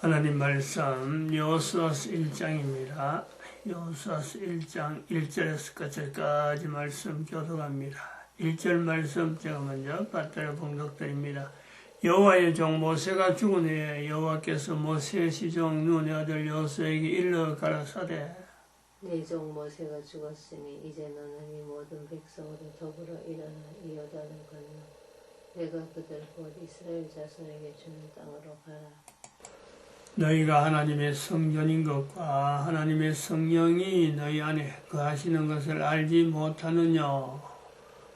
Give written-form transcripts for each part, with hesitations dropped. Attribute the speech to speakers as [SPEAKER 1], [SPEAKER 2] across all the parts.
[SPEAKER 1] 하나님 말씀 여호수아서 1장입니다. 여호수아서 1장 1절에서 끝까지 말씀 교독합니다. 1절 말씀 제가 먼저 받들어 봉독드립니다. 여호와의 종 모세가 죽은 후에 여호와께서 모세의 시종 눈의 아들 여호수아에게 일러 가라사대
[SPEAKER 2] 네 종 모세가 죽었으니 이제 너는 이 모든 백성으로 더불어 일어나 이 요단을 건너 내가 그들 곧 이스라엘 자손에게 주는 땅으로 가라.
[SPEAKER 1] 너희가 하나님의 성전인 것과 하나님의 성령이 너희 안에 거하시는 것을 알지 못하느냐.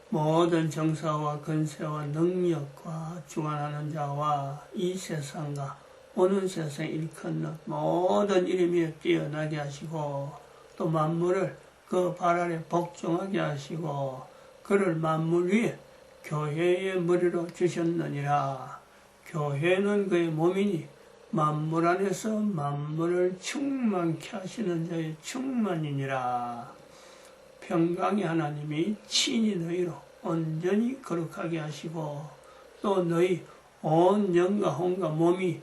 [SPEAKER 1] 모든 정사와 권세와 능력과 주관하는 자와 이 세상과 오는 세상 일컫는 모든 이름이 뛰어나게 하시고 또 만물을 그 발 아래 복종하게 하시고 그를 만물 위에 교회의 머리로 주셨느니라. 교회는 그의 몸이니 만물 안에서 만물을 충만케 하시는 자의 충만이니라. 평강의 하나님이 친히 너희로 온전히 거룩하게 하시고 또 너희 온 영과 혼과 몸이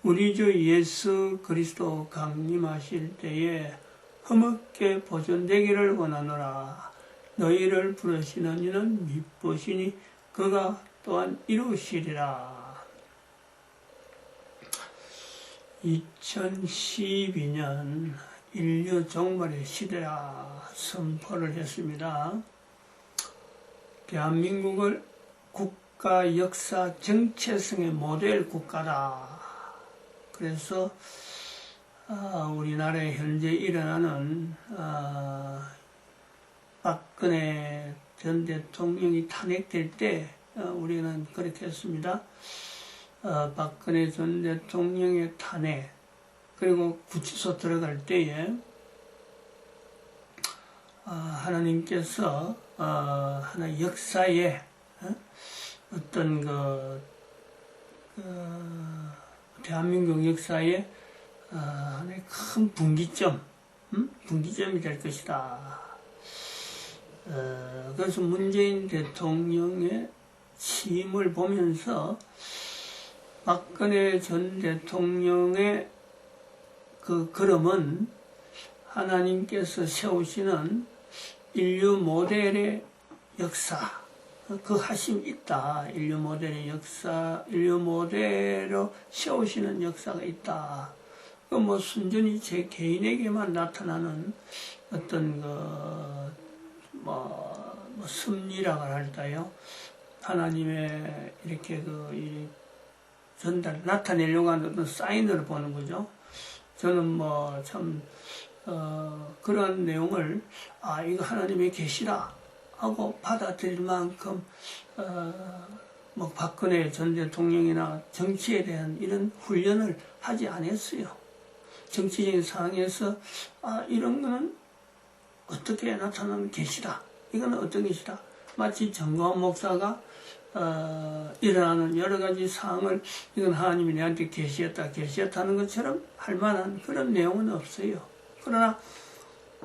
[SPEAKER 1] 우리 주 예수 그리스도 강림하실 때에 흠없게 보존되기를 원하노라. 너희를 부르시는 이는 미쁘시니 그가 또한 이루시리라. 2012년 인류 종말의 시대라 선포를 했습니다. 대한민국을 국가 역사 정체성의 모델 국가다. 그래서 우리나라에 현재 일어나는 박근혜 전 대통령이 탄핵될 때 우리는 그렇게 했습니다. 박근혜 전 대통령의 탄핵 그리고 구치소 들어갈 때에 하나님께서 하나 역사에 어떤 대한민국 역사에 하나의 큰 분기점이 될 것이다. 그래서 문재인 대통령의 취임을 보면서 박근혜 전 대통령의 그 걸음은 하나님께서 세우시는 인류 모델의 역사, 그 하심이 있다. 인류 모델의 역사, 인류 모델로 세우시는 역사가 있다. 그 뭐 순전히 제 개인에게만 나타나는 어떤 섭리라고 할까요? 하나님의 이렇게 전달, 나타내려고 하는 어떤 사인을 보는 거죠. 저는 그런 내용을, 이거 하나님의 계시다 하고 받아들일 만큼, 박근혜 전 대통령이나 정치에 대한 이런 훈련을 하지 않았어요. 정치적인 상황에서, 이런 거는 어떻게 나타나는 계시다. 이거는 어떤 계시다. 마치 정광훈 목사가 일어나는 여러 가지 사항을 이건 하나님이 내한테 계시했다는 것처럼 할 만한 그런 내용은 없어요. 그러나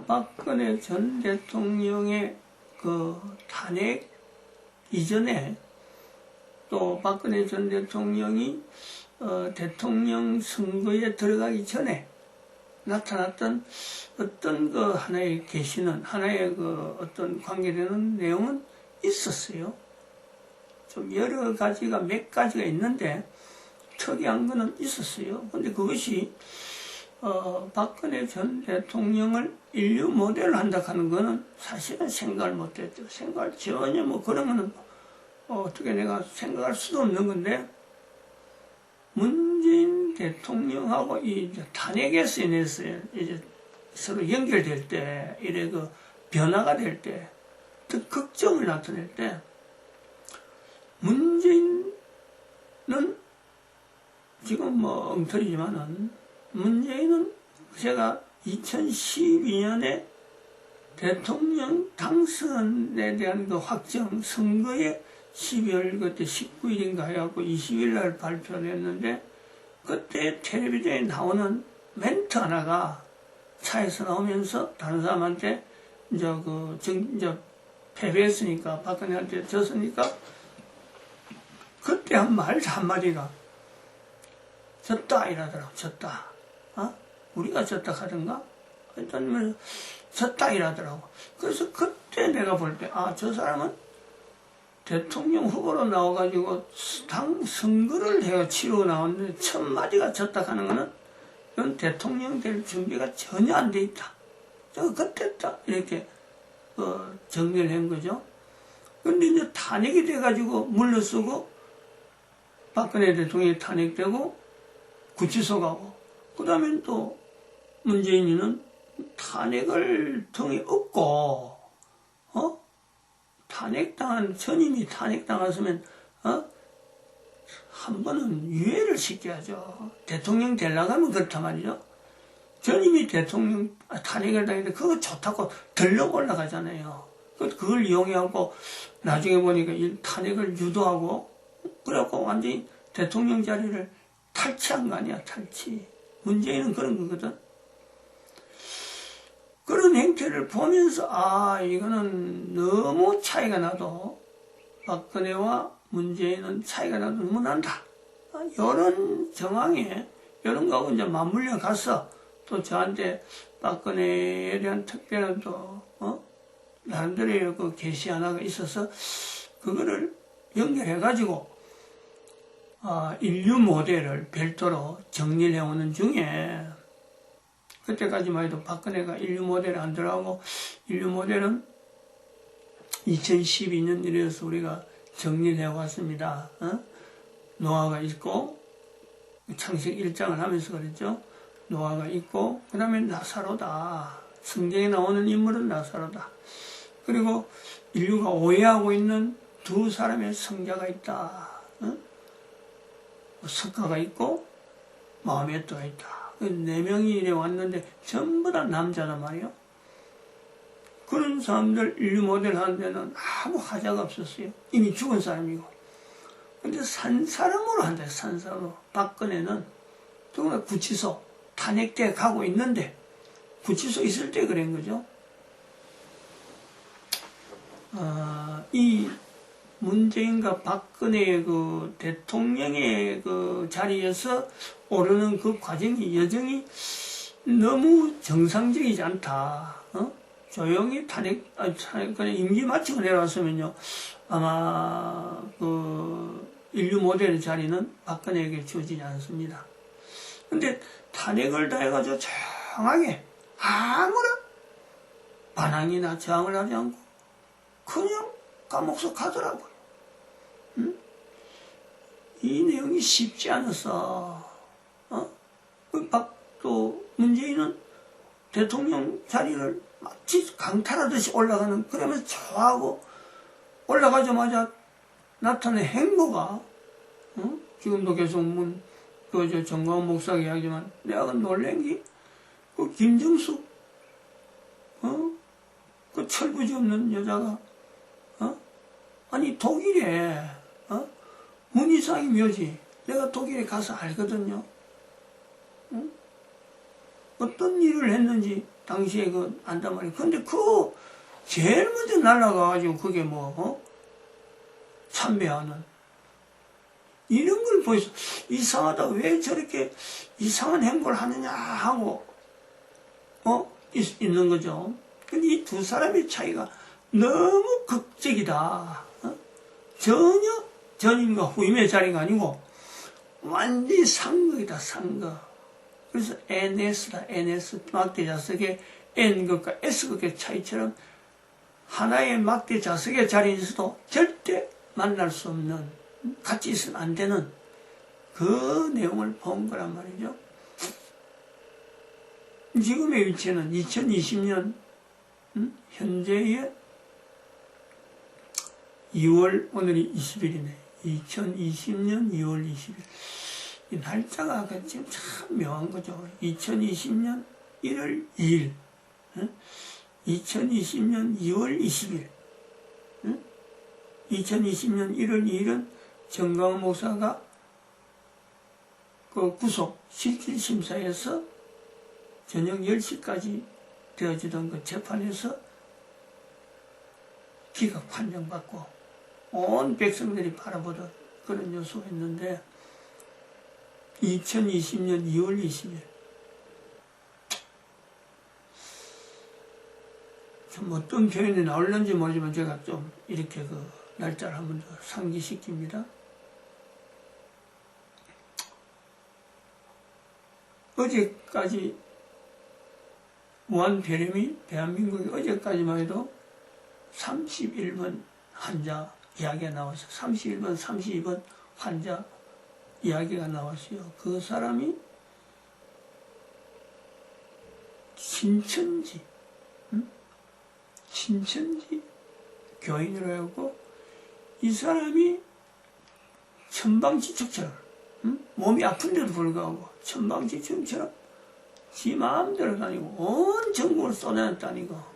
[SPEAKER 1] 박근혜 전 대통령의 그 탄핵 이전에 또 박근혜 전 대통령이 대통령 선거에 들어가기 전에 나타났던 어떤 하나의 계시는 하나의 어떤 관계되는 내용은 있었어요. 좀 여러 가지가 몇 가지가 있는데 특이한 거는 있었어요. 근데 그것이 박근혜 전 대통령을 인류 모델로 한다 하는 거는 사실은 생각을 못했죠. 생각을 전혀 그런 거는 어떻게 내가 생각할 수도 없는 건데 문재인 대통령하고 이 탄핵에서 인해서 이제 서로 연결될 때 이래 변화가 될 때 또 극점을 나타낼 때 문재인은 지금 엉터리지만은 문재인은 제가 2012년에 대통령 당선에 대한 확정 선거에 12월 그때 19일인가 해갖고 20일 날 발표를 했는데 그때 텔레비전에 나오는 멘트 하나가 차에서 나오면서 다른 사람한테 이제 패배했으니까 박근혜한테 졌으니까 그때 한 말 한마디가 졌다 이러더라고. 졌다. 우리가 졌다 하던가? 일단 졌다 이러더라고. 그래서 그때 내가 볼 때 저 사람은 대통령 후보로 나와가지고 당 선거를 해가 치르고 나왔는데 첫 마디가 졌다 하는 거는 이건 대통령 될 준비가 전혀 안 돼 있다. 제가 그때 딱 이렇게 정리를 한 거죠. 근데 이제 탄핵이 돼가지고 물러서고 박근혜 대통령이 탄핵되고 구치소 가고 그 다음엔 또 문재인이는 탄핵을 통해 없고 전임이 탄핵당했으면 한 번은 유예를 시켜야죠. 대통령 되려고 하면 그렇단 말이죠. 전임이 대통령 탄핵을 당했는데 그거 좋다고 들러 올라가잖아요. 그걸 이용해갖고 나중에 보니까 이 탄핵을 유도하고 그래갖고 완전히 대통령 자리를 탈취한 거 아니야. 탈취. 문재인은 그런 거거든. 그런 행태를 보면서 이거는 너무 차이가 나도 박근혜와 문재인은 차이가 나도 너무 난다. 이런 정황에 이런 거하고 이제 맞물려 가서 또 저한테 박근혜에 대한 특별한 또 나름대로의 그 계시 하나가 있어서 그거를 연결해 가지고 인류 모델을 별도로 정리를 해오는 중에 그때까지만 해도 박근혜가 인류 모델에 안 들어가고 인류 모델은 2012년 이래서 우리가 정리를 해왔습니다. 노아가 있고 창세기 1장을 하면서 그랬죠. 노아가 있고 그 다음에 나사로다. 성경에 나오는 인물은 나사로다. 그리고 인류가 오해하고 있는 두 사람의 성자가 있다. 석가가 있고 마호메트가 있다. 네 명이 이래 왔는데 전부 다 남자란 말이에요. 그런 사람들 인류 모델 하는 데는 아무 하자가 없었어요. 이미 죽은 사람이고. 근데 산 사람으로 한다. 산 사람으로. 박근혜는 정말 구치소 탄핵돼 가고 있는데 구치소 있을 때 그런 거죠. 이 문재인과 박근혜의 그 대통령의 그 자리에서 오르는 그 과정이 여전히 너무 정상적이지 않다. 조용히 그냥 임기 마치고 내려왔으면요. 아마 그 인류 모델의 자리는 박근혜에게 주어지지 않습니다. 근데 탄핵을 다 해가지고 조용하게 아무런 반항이나 저항을 하지 않고 그냥 감옥서 가더라고요. 이 내용이 쉽지 않았어. 또 문재인은 대통령 자리를 마치 강탈하듯이 올라가는, 그러면서 좋아하고 올라가자마자 나타낸 행보가, 지금도 계속 정광훈 목사가 이야기지만 내가 놀란 게 그 김정숙, 그 철부지 없는 여자가, 아니 독일에 문희상이 묘지. 내가 독일에 가서 알거든요. 어떤 일을 했는지 당시에 안단 말이에요. 근데 제일 먼저 날아가가지고 그게 참배하는 이런 걸 보여서 이상하다. 왜 저렇게 이상한 행보를 하느냐 하고 있는 거죠. 근데 이 두 사람의 차이가 너무 극적이다. 전혀 전임과 후임의 자리가 아니고 완전히 상극이다. 상극. 그래서 NS다. NS 막대 자석의 N극과 S극의 차이처럼 하나의 막대 자석의 자리에서도 절대 만날 수 없는, 같이 있으면 안 되는 그 내용을 본 거란 말이죠. 지금의 위치는 2020년 현재의 2월, 오늘이 20일이네. 2020년 2월 20일. 이 날짜가 지금 참 묘한 거죠. 2020년 1월 2일. 2020년 2월 20일. 2020년 1월 2일은 정광훈 목사가 그 구속 실질심사에서 저녁 10시까지 되어지던 그 재판에서 기각 판정받고 온 백성들이 바라보던 그런 요소가 있는데, 2020년 2월 20일. 좀 어떤 표현이 나올는지 모르지만 제가 좀 이렇게 그 날짜를 한번 더 상기시킵니다. 어제까지 무한폐렴이 대한민국에 어제까지만 해도 31번 환자 이야기가 나왔어요. 31번, 32번 환자 이야기가 나왔어요. 그 사람이 신천지 교인으로 하고 이 사람이 천방지축처럼 몸이 아픈데도 불구하고 천방지축처럼 지 마음대로 다니고 온 전국을 쏟아냈다니까.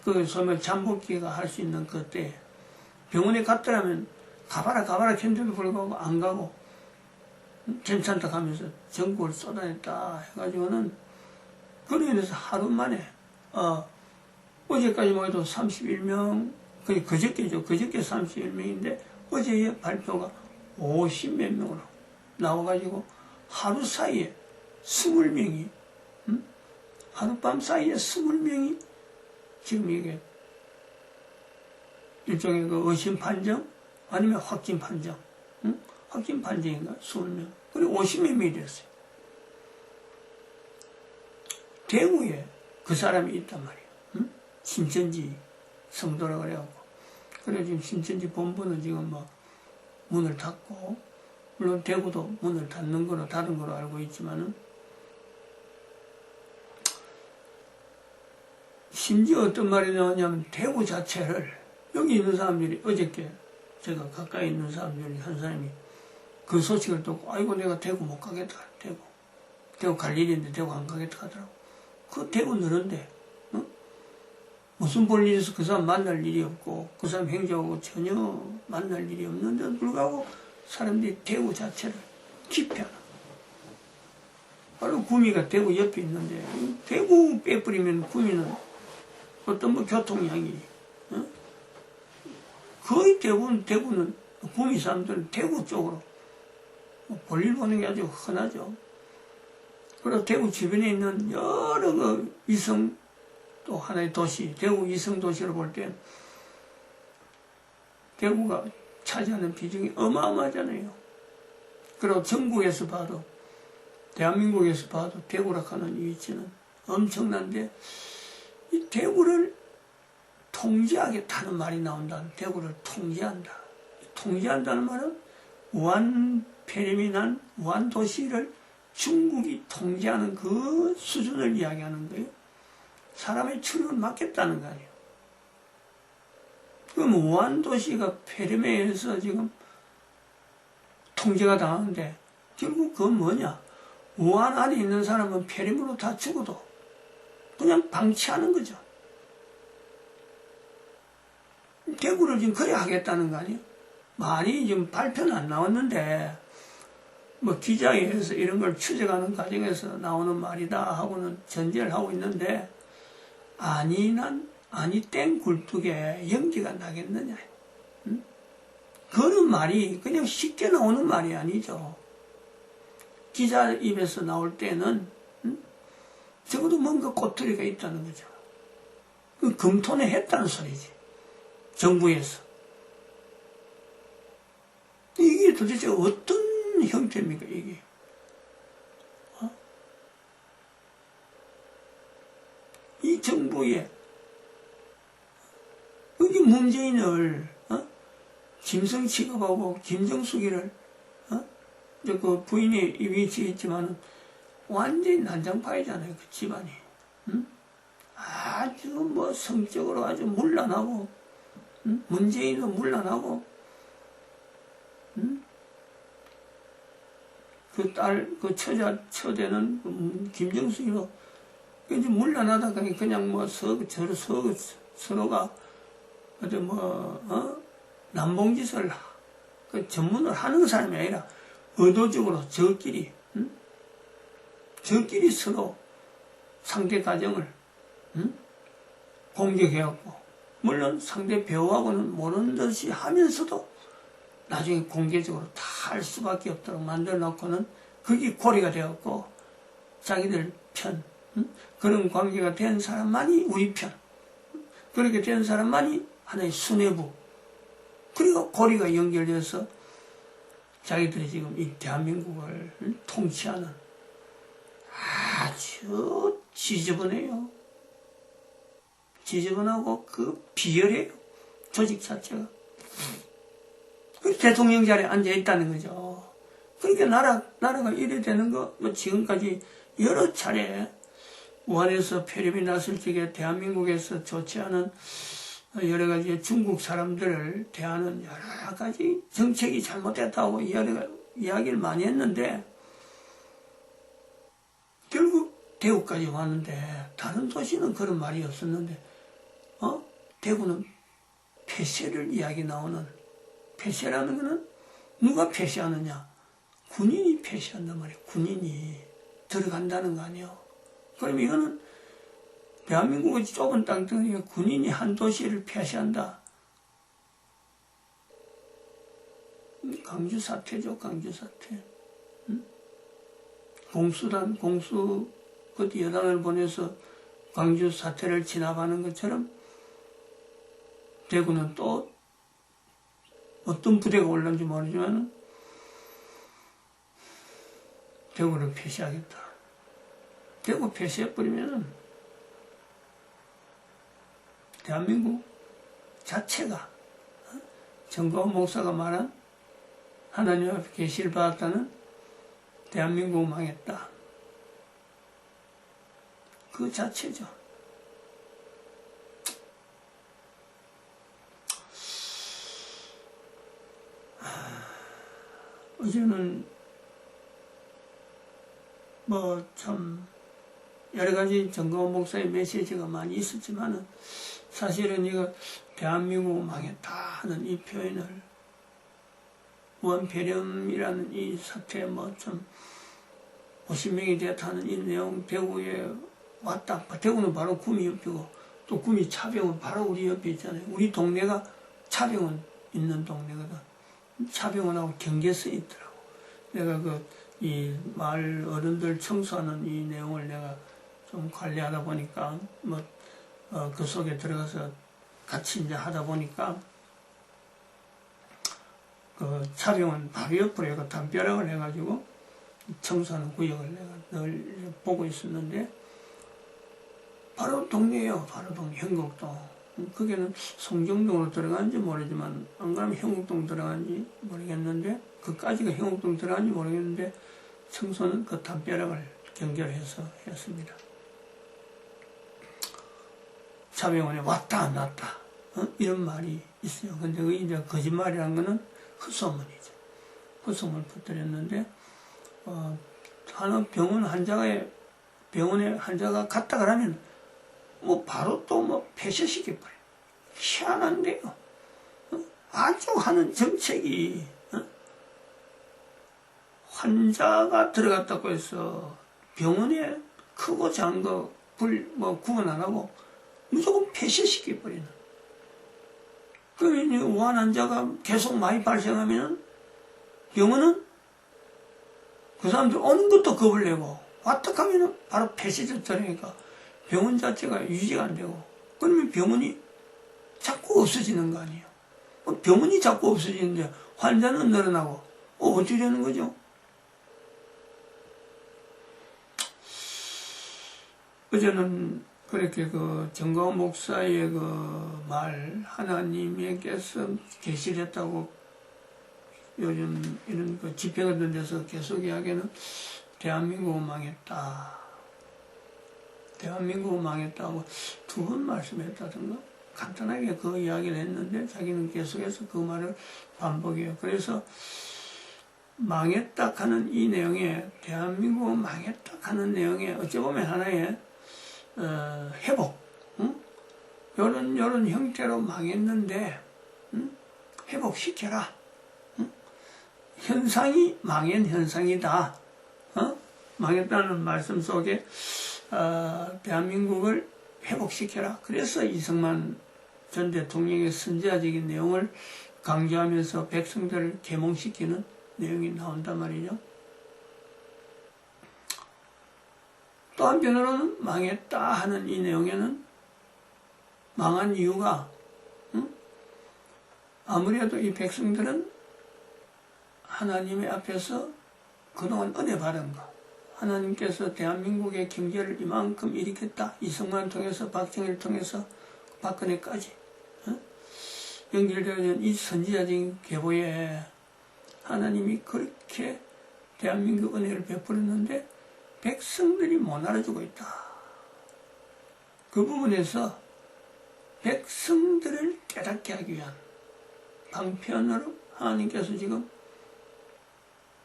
[SPEAKER 1] 그 소위 잠복기가 할 수 있는 그때 병원에 갔더라면 가봐라 했는데도 불구하고 안 가고 괜찮다 하면서 전국을 쏟아냈다 해가지고는 그로 인해서 하루 만에 어제까지만 해도 31명 그저께죠. 그저께 31명인데 어제의 발표가 50몇 명으로 나와가지고 하루 사이에 20명이 하룻밤 사이에 20명이 지금 이게 일종의 그 의심 판정 아니면 확진 판정 확진 판정인가 20명 그리고 50몇 명이 됐어요. 대구에 그 사람이 있단 말이에요. 신천지 성도라고 그래갖고 그래 지금 신천지 본부는 지금 뭐 문을 닫고 물론 대구도 문을 닫는 거로 닫은 거로 알고 있지만은 심지어 어떤 말이 나오냐면 대구 자체를 여기 있는 사람들이 어저께 제가 가까이 있는 사람들이 한 사람이 그 소식을 듣고 아이고 내가 대구 못 가겠다 대구 갈 일인데 대구 안 가겠다 하더라고. 그 대구 늘은데 무슨 볼 일이 있어 그 사람 만날 일이 없고 그 사람 행적하고 전혀 만날 일이 없는데도 불구하고 사람들이 대구 자체를 기피하나. 바로 구미가 대구 옆에 있는데 대구 빼버리면 구미는 어떤 뭐 교통량이 거의 대부분 대구는 구미 사람들은 대구 쪽으로 볼일 보는 게 아주 흔하죠. 그리고 대구 주변에 있는 여러 그 위성 또 하나의 도시, 대구 위성 도시를 볼 때 대구가 차지하는 비중이 어마어마하잖아요. 그리고 전국에서 봐도 대한민국에서 봐도 대구라 하는 이 위치는 엄청난데 이 대구를 통제하겠다는 말이 나온다. 대구를 통제한다. 통제한다는 말은 무한폐렴이 난 무한도시를 중국이 통제하는 그 수준을 이야기하는 거예요. 사람의 출입을 막겠다는 거 아니에요. 그럼 무한도시가 폐렴에 의해서 지금 통제가 당하는데 결국 그건 뭐냐? 무한 안에 있는 사람은 폐렴으로 다 죽어도 그냥 방치하는 거죠. 대구를 지금 그래 하겠다는 거 아니에요? 많이 지금 발표는 안 나왔는데 뭐 기자회에서 이런 걸 추적하는 과정에서 나오는 말이다 하고는 전제를 하고 있는데 아니 땡 굴뚝에 연기가 나겠느냐. 그런 말이 그냥 쉽게 나오는 말이 아니죠. 기자 입에서 나올 때는 적어도 뭔가 꼬투리가 있다는 거죠. 그 검토는 했다는 소리지. 정부에서. 이게 도대체 어떤 형태입니까, 이게? 이 정부에 여기 문재인을 김성 취급하고 김정숙이를 그 부인이 위치에 있지만 완전히 난장파이잖아요, 그 집안이. 아주 뭐 성적으로 아주 문란하고 문재인도 문란하고 그 딸, 그 처제는 김정숙이로 이제 문란하다가 그냥 뭐 서로가 어디 남봉짓을 그 전문을 하는 사람이 아니라 의도적으로 저끼리 서로 상대 가정을 공격해왔고 물론 상대 배우하고는 모르는 듯이 하면서도 나중에 공개적으로 다 할 수밖에 없도록 만들어 놓고는 그게 고리가 되었고 자기들 편, 그런 관계가 된 사람만이 우리 편, 그렇게 된 사람만이 하나의 수뇌부, 그리고 고리가 연결돼서 자기들이 지금 이 대한민국을 통치하는 아주 지저분해요. 지저분하고 그 비열해요. 조직 자체가. 그 대통령 자리에 앉아있다는 거죠. 그러니까 나라가 이래 되는 거, 뭐 지금까지 여러 차례 우한에서 폐렴이 났을 적에 대한민국에서 좋지 않은 여러 가지 중국 사람들을 대하는 여러 가지 정책이 잘못됐다고 이야기를 많이 했는데, 결국 대구까지 왔는데, 다른 도시는 그런 말이 없었는데, 대구는 폐쇄를 이야기 나오는, 폐쇄라는 것은 누가 폐쇄하느냐? 군인이 폐쇄한단 말이에요. 군인이 들어간다는 거 아니에요. 그럼 이거는 대한민국의 좁은 땅덩이에 군인이 한 도시를 폐쇄한다. 강주 사태죠, 강주 사태. 공수 어디 여당을 보내서 광주 사태를 진압하는 것처럼 대구는 또 어떤 부대가 올라온지 모르지만 대구를 폐쇄하겠다. 대구 폐쇄해버리면 대한민국 자체가 정가원 목사가 말한 하나님 앞에 계시를 받았다는 대한민국 망했다. 그 자체죠. 어제는 뭐 참 여러 가지 정가원 목사의 메시지가 많이 있었지만은 사실은 이거 대한민국 망했다 하는 이 표현을 무한폐렴이라는 이 사태에 뭐 좀 50명이 되었다는 이 내용 대구에 왔다. 대구는 바로 구미 옆이고 또 구미 차병은 바로 우리 옆에 있잖아요. 우리 동네가 차병원 있는 동네거든. 차병원하고 경계선이 있더라고. 내가 이 마을 어른들 청소하는 이 내용을 내가 좀 관리하다 보니까 그 속에 들어가서 같이 이제 하다 보니까 그 차병원 바로 옆으로 내가 담벼락을 해가지고 청소하는 구역을 내가 늘 보고 있었는데 바로 동네예요. 바로 동네 형곡동. 거기는 송정동으로 들어가는지 모르지만 안 그러면 형곡동 들어가는지 모르겠는데 그까지가 형곡동 들어가는지 모르겠는데 청소는 그 담벼락을 연결해서 했습니다. 차병원에 왔다 안 왔다 이런 말이 있어요. 근데 그 이제 거짓말이라는 거는 헛소문이죠. 헛소문을 퍼뜨렸는데 병원에 환자가 갔다 그러면 바로 또 폐쇄시켜버려요. 희한한데요. 아주 하는 정책이 환자가 들어갔다고 해서 병원에 크고 작은 거 구분 안 하고 무조건 폐쇄시켜버리는. 그러면 우한 환자가 계속 많이 발생하면 병원은 그 사람들 오는 것도 겁을 내고 왔다 가면 바로 폐쇄됐다니까 병원 자체가 유지가 안 되고 그러면 병원이 자꾸 없어지는 거 아니에요. 병원이 자꾸 없어지는데 환자는 늘어나고 어떻게 되는 거죠? 어제는 그렇게 정가원 목사의 말 하나님께서 계시를 했다고 요즘 이런 집회 같은 데서 계속 이야기는 대한민국은 망했다. 대한민국은 망했다고 두 번 말씀했다던가 간단하게 그 이야기를 했는데 자기는 계속해서 그 말을 반복해요. 그래서 망했다 하는 이 내용에 대한민국은 망했다 하는 내용에 어찌 보면 하나의 회복, 요런 형태로 망했는데 회복시켜라. 현상이 망한 현상이다. 망했다는 말씀 속에 대한민국을 회복시켜라. 그래서 이승만 전 대통령의 선지자적인 내용을 강조하면서 백성들을 계몽시키는 내용이 나온단 말이죠. 또 한편으로는 망했다 하는 이 내용에는 망한 이유가 아무래도 이 백성들은 하나님의 앞에서 그동안 은혜 받은 거, 하나님께서 대한민국의 경제를 이만큼 일으켰다, 이승만 통해서 박정희를 통해서 박근혜까지 연결되어진 이 선지자적인 계보에 하나님이 그렇게 대한민국 은혜를 베풀었는데 백성들이 못 알아주고 있다. 그 부분에서 백성들을 깨닫게 하기 위한 방편으로 하나님께서 지금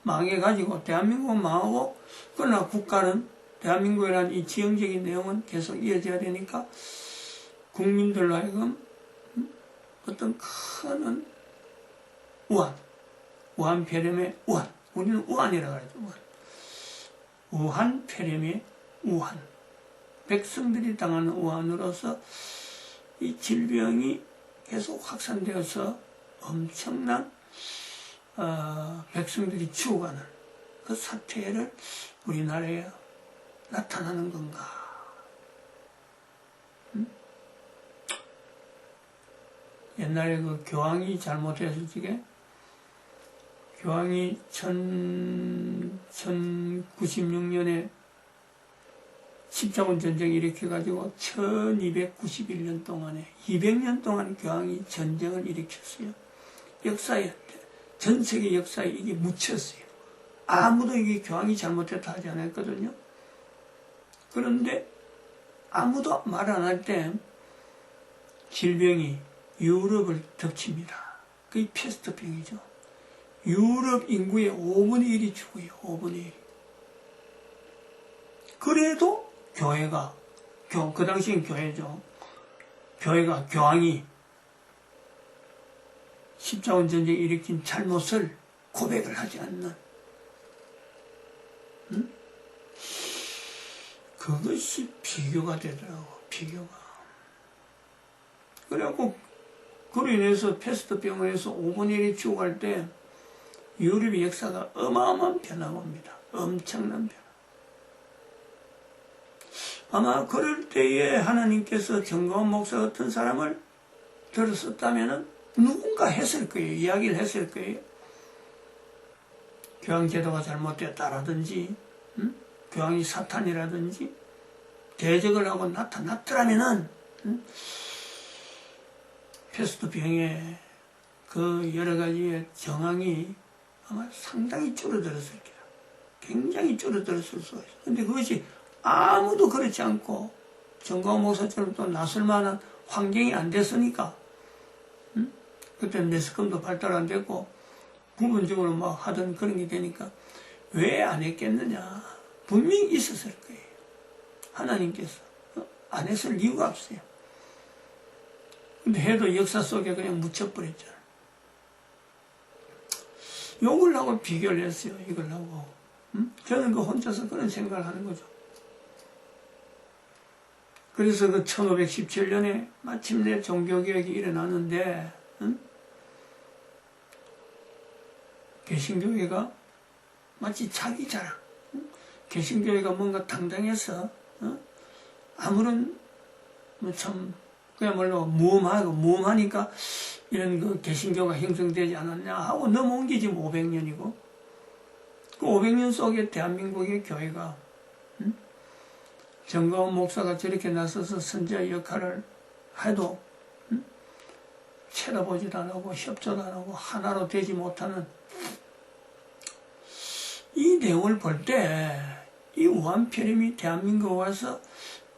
[SPEAKER 1] 망해가지고 대한민국은 망하고, 그러나 국가는, 대한민국이라는 이 지형적인 내용은 계속 이어져야 되니까 국민들로 하여금 어떤 큰 우한 폐렴의 우한, 우리는 우한이라고 하죠. 우한 폐렴의 우한, 백성들이 당하는 우한으로서 이 질병이 계속 확산되어서 엄청난 백성들이 죽어가는 그 사태를 우리나라에 나타나는 건가? 옛날에 그 교황이 잘못했을 적에, 교황이 1096년에 십자군 전쟁 일으켜가지고 1291년 동안에 200년 동안 교황이 전쟁을 일으켰어요. 역사에, 전 세계 역사에 이게 묻혔어요. 아무도 이게 교황이 잘못했다 하지 않았거든요. 그런데 아무도 말 안 할 때 질병이 유럽을 덮칩니다. 그게 패스트병이죠. 유럽 인구의 5분의 1이 죽어요. 5분의 1. 그래도 교회가, 그 당시엔 교회죠. 교회가, 교황이 십자군 전쟁 일으킨 잘못을 고백을 하지 않는, 그것이 비교가 되더라고. 비교가. 그래갖고 그로 인해서 패스트병원에서 5분의 1이 죽어갈 때 유럽의 역사가 어마어마한 변화가 옵니다. 엄청난 변화. 아마 그럴 때에 하나님께서 정가원 목사 같은 사람을 들었었다면 누군가 했을 거예요. 이야기를 했을 거예요. 교황제도가 잘못됐다라든지, 교황이 사탄이라든지, 대적을 하고 나타났더라면은, 패스트병의 그 여러 가지의 정황이 아마 상당히 줄어들었을 거예요. 굉장히 줄어들었을 수가 있어요. 근데 그것이 아무도 그렇지 않고 정가원 목사처럼 또 나설 만한 환경이 안 됐으니까, 그때는 매스컴도 발달 안 됐고 부분적으로 막 하던 그런 게 되니까 왜 안 했겠느냐. 분명히 있었을 거예요. 하나님께서 안 했을 이유가 없어요. 근데 해도 역사 속에 그냥 묻혀버렸잖아요. 욕을 하고 비교를 했어요. 이걸 하고. 저는 그 혼자서 그런 생각을 하는 거죠. 그래서 그 1517년에 마침내 종교개혁이 일어나는데, 개신교회가 마치 자기 자랑, 개신교회가 뭔가 당당해서, 아무런, 그야말로 무엄하니까 이런 그 개신교가 형성되지 않았냐 하고 넘어온 게 지금 500년이고, 그 500년 속에 대한민국의 교회가, 정가원 목사가 저렇게 나서서 선지자 역할을 해도, 쳐다보지도 안 하고 협조도 안 하고 하나로 되지 못하는 이 내용을 볼 때, 이 우한폐렴이 대한민국에 와서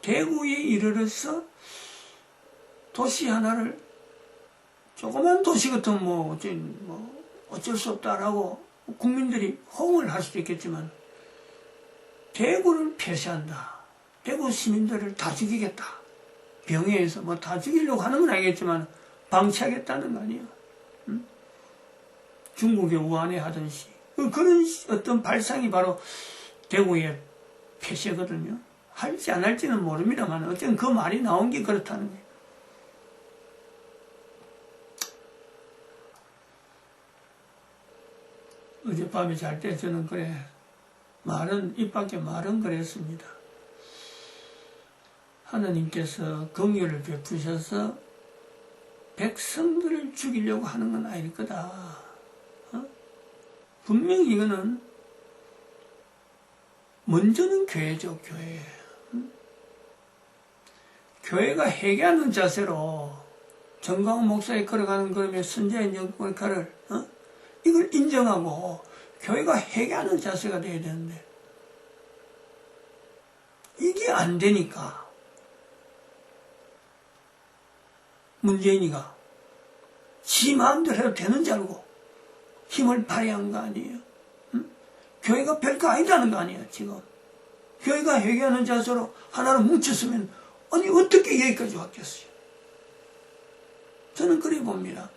[SPEAKER 1] 대구에 이르러서 도시 하나를, 조그만 도시 같은 어쩔 수 없다라고 국민들이 호응을 할 수도 있겠지만, 대구를 폐쇄한다. 대구 시민들을 다 죽이겠다. 병해에서 다 죽이려고 하는 건 아니겠지만, 방치하겠다는 거 아니에요. 중국의 우한에 하듯이. 그런 어떤 발상이 바로 대구의 폐쇄거든요. 할지 안 할지는 모릅니다만, 어쨌든 그 말이 나온 게 그렇다는 거예요. 어젯밤에 잘 때 저는 그래, 입 밖에 말은 그랬습니다. 하나님께서 긍휼을 베푸셔서 백성들을 죽이려고 하는 건 아닐 거다. 분명히 이거는 먼저는 교회죠, 교회. 교회가 회개하는 자세로 정광훈 목사에 걸어가는 걸음에 선자의 역할을 이걸 인정하고 교회가 회개하는 자세가 돼야 되는데 이게 안 되니까 문재인이가 지 마음대로 해도 되는 줄 알고 힘을 발휘한 거 아니에요. 교회가 별거 아니라는 거 아니에요. 지금 교회가 회개하는 자세로 하나로 뭉쳤으면 아니 어떻게 여기까지 왔겠어요. 저는 그래 봅니다.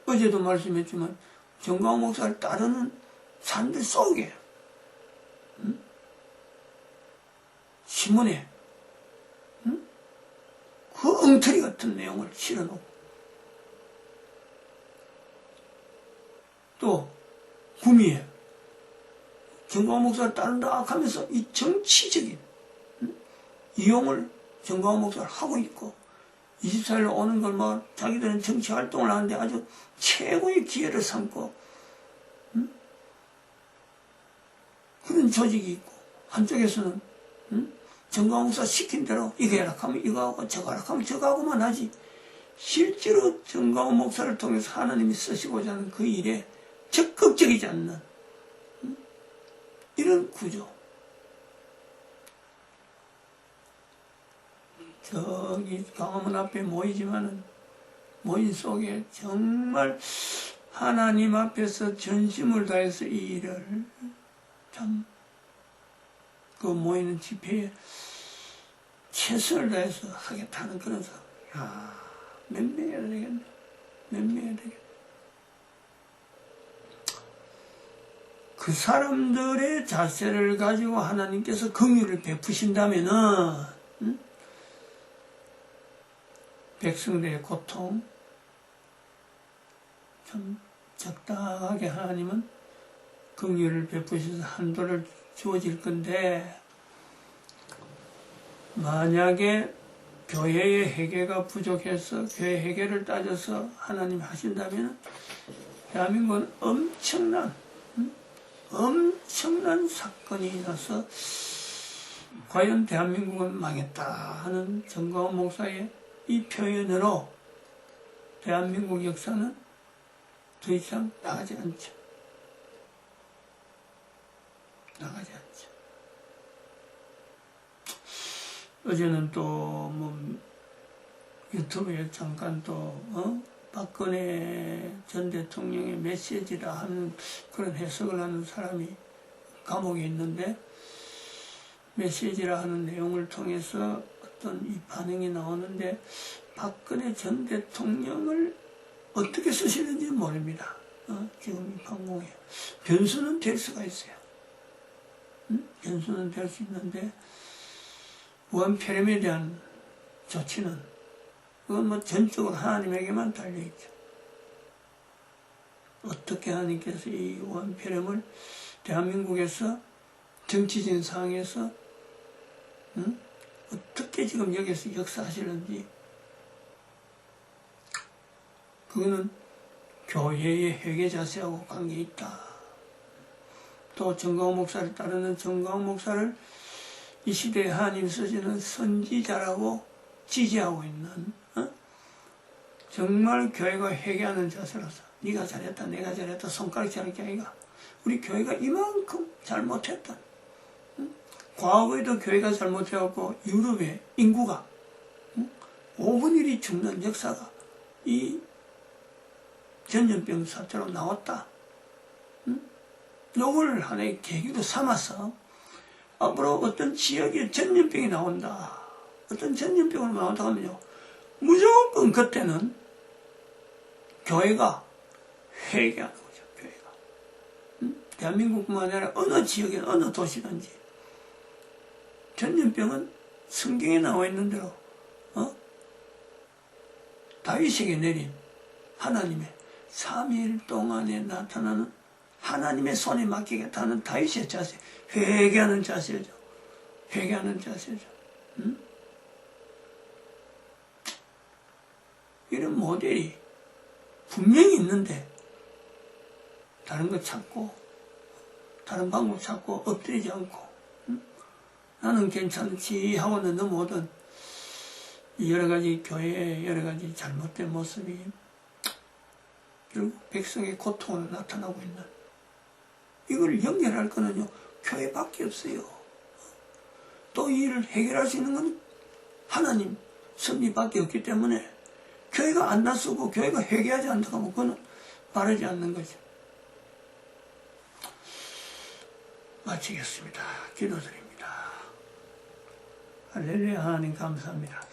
[SPEAKER 1] 어제도 말씀했지만 정광훈 목사를 따르는 사람들 속에 신문에 그 엉터리 같은 내용을 실어놓고 또 구미에 정광훈 목사를 따른다 하면서 이 정치적인 이용을 정광훈 목사를 하고 있고 24일로 오는 걸 뭐 자기들은 정치 활동을 하는데 아주 최고의 기회를 삼고 그런 조직이 있고 한쪽에서는 정광훈 목사 시킨 대로 이거 해라 하면 이거 하고 저거 하라 하면 저거 하고만 하지 실제로 정광훈 목사를 통해서 하나님이 쓰시고자 하는 그 일에 적극적이지 않는 이런 구조. 저기 광화문 앞에 모이지만은 모인 속에 정말 하나님 앞에서 전심을 다해서 이 일을 참 그 모이는 집회에 최선을 다해서 하겠다는 그런 사람. 야, 몇 명이야 되겠네. 몇 명이야 되겠네. 그 사람들의 자세를 가지고 하나님께서 긍휼을 베푸신다면은 백성들의 고통 참 적당하게 하나님은 긍휼을 베푸셔서 한도를 주어질 건데 만약에 교회의 회개가 부족해서 교회 회개를 따져서 하나님 하신다면 대한민국은 엄청난 사건이 나서 과연 대한민국은 망했다 하는 정광훈 목사의 이 표현으로 대한민국 역사는 더 이상 나가지 않죠. 나가지 않죠. 어제는 또 뭐 유튜브에 잠깐 또 박근혜 전 대통령의 메시지라 하는 그런 해석을 하는 사람이 감옥에 있는데 메시지라 하는 내용을 통해서 어떤 이 반응이 나오는데 박근혜 전 대통령을 어떻게 쓰시는지 모릅니다. 지금 이 방송에 변수는 될 수가 있어요. 변수는 될 수 있는데 무한폐렴에 대한 조치는 그건 뭐 전적으로 하나님에게만 달려있죠. 어떻게 하나님께서 이 무한폐렴을 대한민국에서 정치적인 상황에서 어떻게 지금 여기서 역사하시는지 그거는 교회의 회개 자세하고 관계 있다. 또 정광훈 목사를 따르는 정광훈 목사를 이 시대에 하나님 쓰시는 선지자라고 지지하고 있는 정말 교회가 회개하는 자세로서 네가 잘했다 내가 잘했다 손가락 자를 게 아니라 우리 교회가 이만큼 잘못했다. 과거에도 교회가 잘못해갖고 유럽의 인구가 5분의 1이 죽는 역사가 이 전염병 사태로 나왔다. 요걸 하나의 계기로 삼아서 앞으로 어떤 지역에 전염병이 나온다. 어떤 전염병을 나온다 하면요. 무조건 그때는 교회가 회개하는 거죠. 교회가. 대한민국뿐만 아니라 어느 지역에 어느 도시든지 전염병은 성경에 나와 있는 대로 다윗에게 내린 하나님의 3일 동안에 나타나는 하나님의 손에 맡기겠다는 다윗의 자세, 회개하는 자세죠. 회개하는 자세죠. 이런 모델이 분명히 있는데 다른 거 찾고 다른 방법 찾고 엎드리지 않고 나는 괜찮지 하고는 넘어오던 여러 가지 교회의 여러 가지 잘못된 모습이 결국 백성의 고통으로 나타나고 있는 이걸 연결할 거는요 교회밖에 없어요. 또 이 일을 해결할 수 있는 건 하나님 섭리밖에 없기 때문에 교회가 안 나서고 교회가 회개하지 않다고 하면 그거는 바르지 않는 거죠. 마치겠습니다. 기도드립니다. 할렐루야. 하나님 감사합니다.